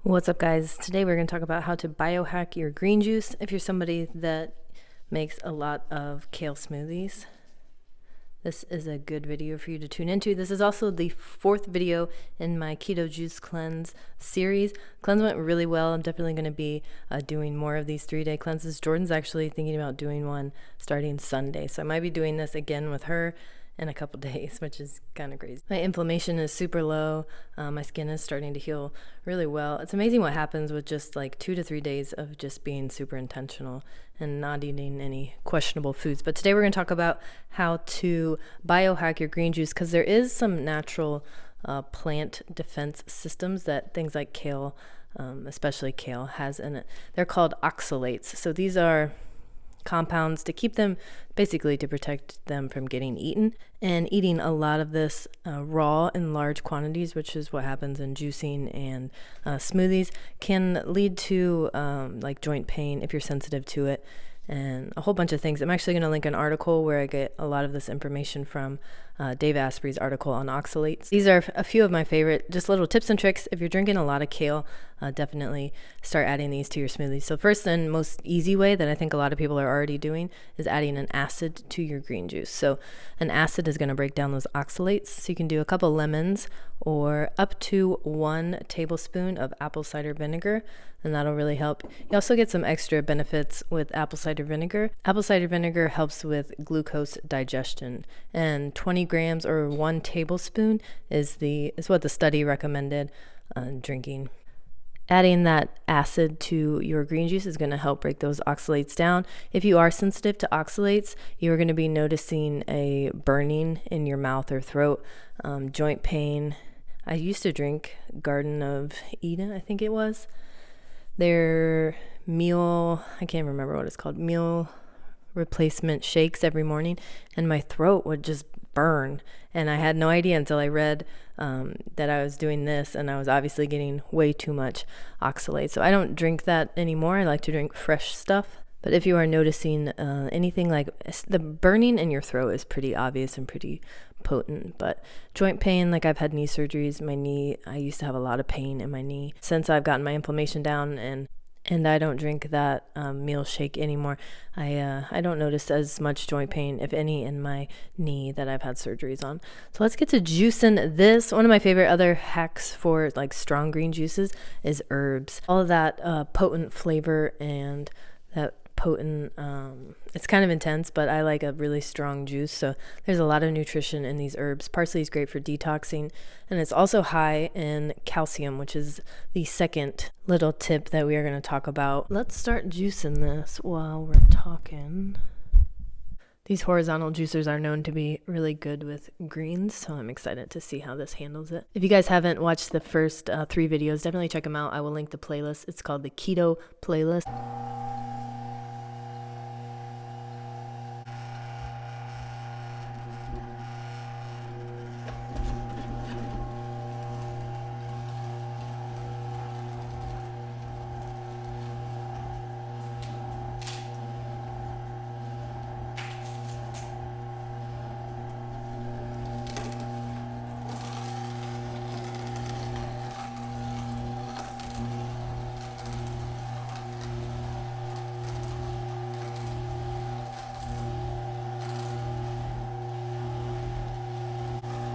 What's up, guys? Today we're going to talk about how to biohack your green juice if you're somebody that makes a lot of kale smoothies. This is a good video for you to tune into. This is also the fourth video in my keto juice cleanse series. Cleanse went really well. I'm definitely going to be doing more of these 3-day cleanses. Jordan's actually thinking about doing one starting Sunday, so I might be doing this again with her in a couple days, which is kind of crazy. My inflammation is super low. My skin is starting to heal really well. It's amazing what happens with just like 2 to 3 days of just being super intentional and not eating any questionable foods. But today we're going to talk about how to biohack your green juice, because there is some natural plant defense systems that things like kale, especially kale, has in it. They're called oxalates. So these are compounds to keep them, basically to protect them from getting eaten. And eating a lot of this raw in large quantities, which is what happens in juicing and smoothies, can lead to like joint pain if you're sensitive to it, and a whole bunch of things. I'm actually going to link an article where I get a lot of this information from, Dave Asprey's article on oxalates. These are a few of my favorite, just little tips and tricks. If you're drinking a lot of kale, definitely start adding these to your smoothies. So first and most easy way that I think a lot of people are already doing is adding an acid to your green juice. So an acid is going to break down those oxalates. So you can do a couple lemons or up to 1 tablespoon of apple cider vinegar, and that'll really help. You also get some extra benefits with apple cider vinegar. Apple cider vinegar helps with glucose digestion, and 20 grams or 1 tablespoon is what the study recommended drinking. Adding that acid to your green juice is going to help break those oxalates down. If you are sensitive to oxalates, you're going to be noticing a burning in your mouth or throat, joint pain. I used to drink Garden of Eden, I think it was. Their meal, I can't remember what it's called, meal replacement shakes every morning, and my throat would just burn. And I had no idea until I read that I was doing this, and I was obviously getting way too much oxalate. So I don't drink that anymore. I like to drink fresh stuff. But if you are noticing anything like the burning in your throat, is pretty obvious and pretty potent. But joint pain, like I've had knee surgeries, my knee, I used to have a lot of pain in my knee. Since I've gotten my inflammation down and I don't drink that meal shake anymore, I don't notice as much joint pain, if any, in my knee that I've had surgeries on. So let's get to juicing this. One of my favorite other hacks for like strong green juices is herbs. All of that potent flavor and that potent, it's kind of intense, but I like a really strong juice. So there's a lot of nutrition in these herbs. Parsley is great for detoxing, and it's also high in calcium, which is the second little tip that we are going to talk about. Let's start juicing this while we're talking. These horizontal juicers are known to be really good with greens, so I'm excited to see how this handles it. If you guys haven't watched the first 3 videos, definitely check them out. I will link the playlist. It's called the Keto Playlist.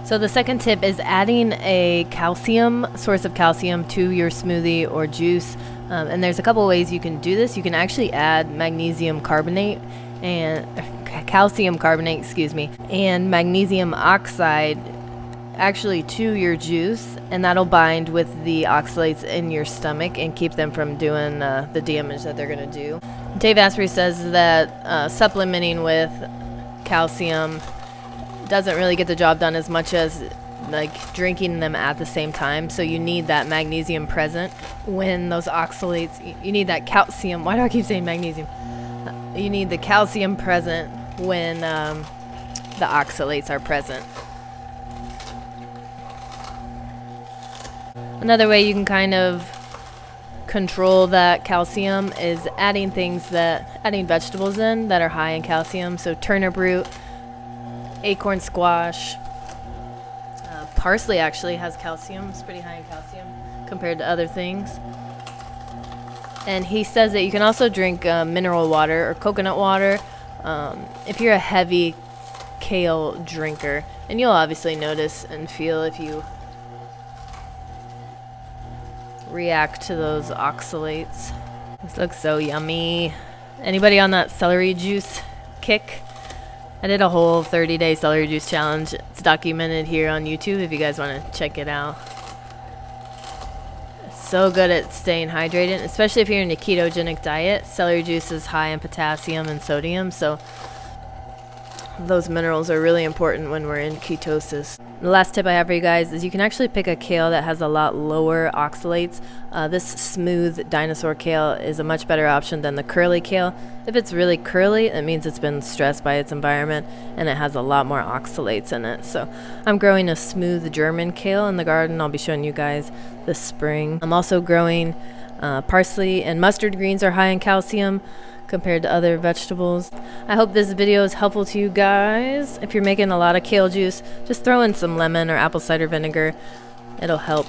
So the second tip is adding a source of calcium to your smoothie or juice. And there's a couple ways you can do this. You can actually add magnesium carbonate and calcium carbonate, and magnesium oxide actually to your juice, and that'll bind with the oxalates in your stomach and keep them from doing the damage that they're going to do. Dave Asprey says that supplementing with calcium doesn't really get the job done as much as like drinking them at the same time. So you need that magnesium present when those oxalates, you need that calcium. Why do I keep saying magnesium? You need the calcium present when the oxalates are present. Another way you can kind of control that calcium is adding vegetables in that are high in calcium. So turnip root, acorn squash, parsley actually has calcium. It's pretty high in calcium. compared to other things. And he says that you can also drink mineral water or coconut water if you're a heavy kale drinker. And you'll obviously notice and feel if you react to those oxalates. This looks so yummy. Anybody on that celery juice kick? I did a whole 30-day celery juice challenge. It's documented here on YouTube if you guys want to check it out. So good at staying hydrated, especially if you're in a ketogenic diet. Celery juice is high in potassium and sodium, so those minerals are really important when we're in ketosis. The last tip I have for you guys is you can actually pick a kale that has a lot lower oxalates. This smooth dinosaur kale is a much better option than the curly kale. If it's really curly, it means it's been stressed by its environment and it has a lot more oxalates in it. So I'm growing a smooth German kale in the garden. I'll be showing you guys this spring. I'm also growing parsley, and mustard greens are high in calcium compared to other vegetables. I hope this video is helpful to you guys. If you're making a lot of kale juice, just throw in some lemon or apple cider vinegar. It'll help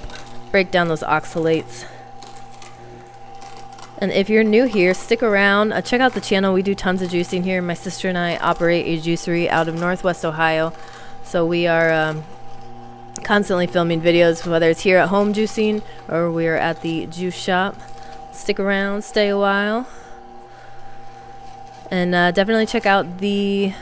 break down those oxalates. And if you're new here, stick around. Check out the channel. We do tons of juicing here. My sister and I operate a juicery out of Northwest Ohio. So we are constantly filming videos, whether it's here at home juicing or we're at the juice shop. Stick around, stay a while. And definitely check out the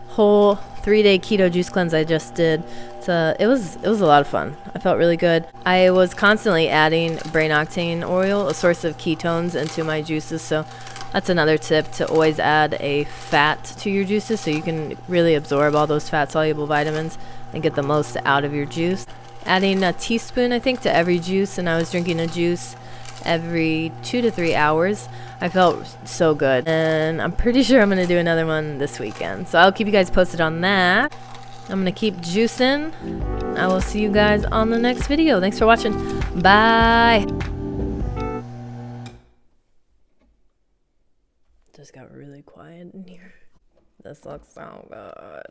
whole 3-day keto juice cleanse I just did. It was a lot of fun. I felt really good. I was constantly adding brain octane oil, a source of ketones, into my juices. So that's another tip, to always add a fat to your juices so you can really absorb all those fat-soluble vitamins and get the most out of your juice. Adding a teaspoon, I think, to every juice, and I was drinking a juice every 2 to 3 hours. I felt so good, and I'm pretty sure I'm gonna do another one this weekend, so I'll keep you guys posted on that. I'm gonna keep juicing. I will see you guys on the next video. Thanks for watching. Bye. Just got really quiet in here. This looks so good.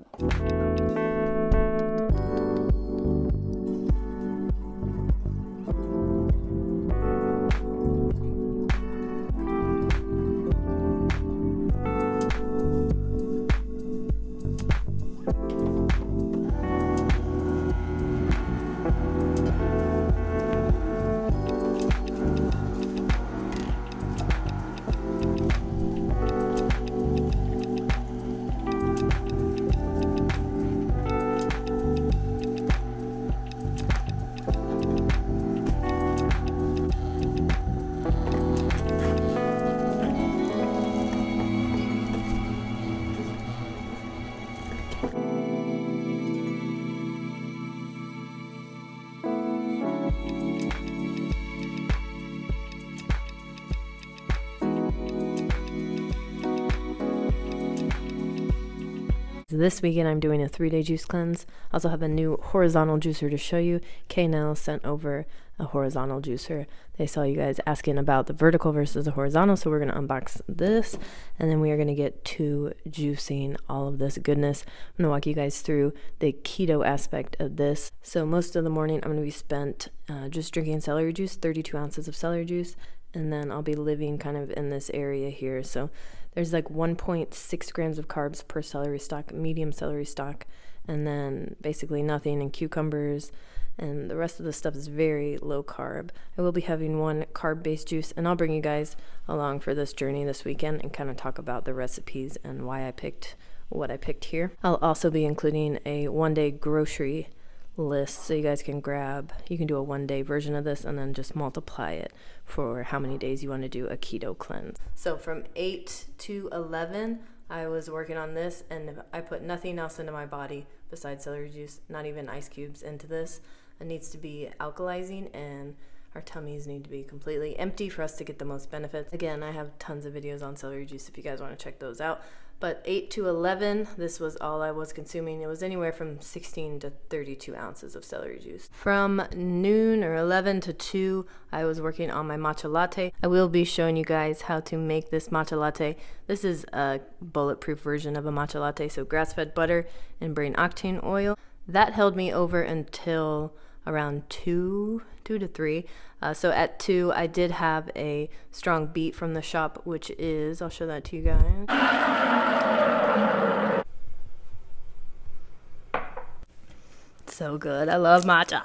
This weekend I'm doing a 3-day juice cleanse. I also have a new horizontal juicer to show you. K-Nell sent over a horizontal juicer. They saw you guys asking about the vertical versus the horizontal, so we're going to unbox this, and then we are going to get to juicing all of this goodness. I'm going to walk you guys through the keto aspect of this. So most of the morning I'm going to be spent just drinking celery juice, 32 ounces of celery juice, and then I'll be living kind of in this area here. So there's like 1.6 grams of carbs per celery stalk, medium celery stalk, and then basically nothing in cucumbers, and the rest of the stuff is very low carb. I will be having one carb-based juice, and I'll bring you guys along for this journey this weekend and kind of talk about the recipes and why I picked what I picked here. I'll also be including a 1-day grocery list so you guys can grab. You can do a 1-day version of this and then just multiply it for how many days you want to do a keto cleanse. So from 8 to 11 I was working on this, and I put nothing else into my body besides celery juice, not even ice cubes into this. It needs to be alkalizing, and our tummies need to be completely empty for us to get the most benefits. Again, I have tons of videos on celery juice if you guys want to check those out. But 8 to 11, this was all I was consuming. It was anywhere from 16 to 32 ounces of celery juice. From noon or 11 to 2, I was working on my matcha latte. I will be showing you guys how to make this matcha latte. This is a bulletproof version of a matcha latte, so grass-fed butter and brain octane oil. That held me over until around 2 2 to 3. So at 2, I did have a strong beet from the shop, which is, I'll show that to you guys. So good. I love matcha.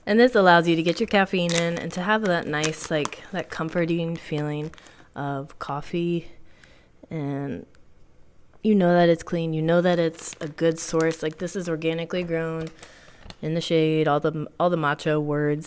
And this allows you to get your caffeine in and to have that nice, like, that comforting feeling of coffee. And you know that it's clean. You know that it's a good source. Like, this is organically grown in the shade, all the matcha words.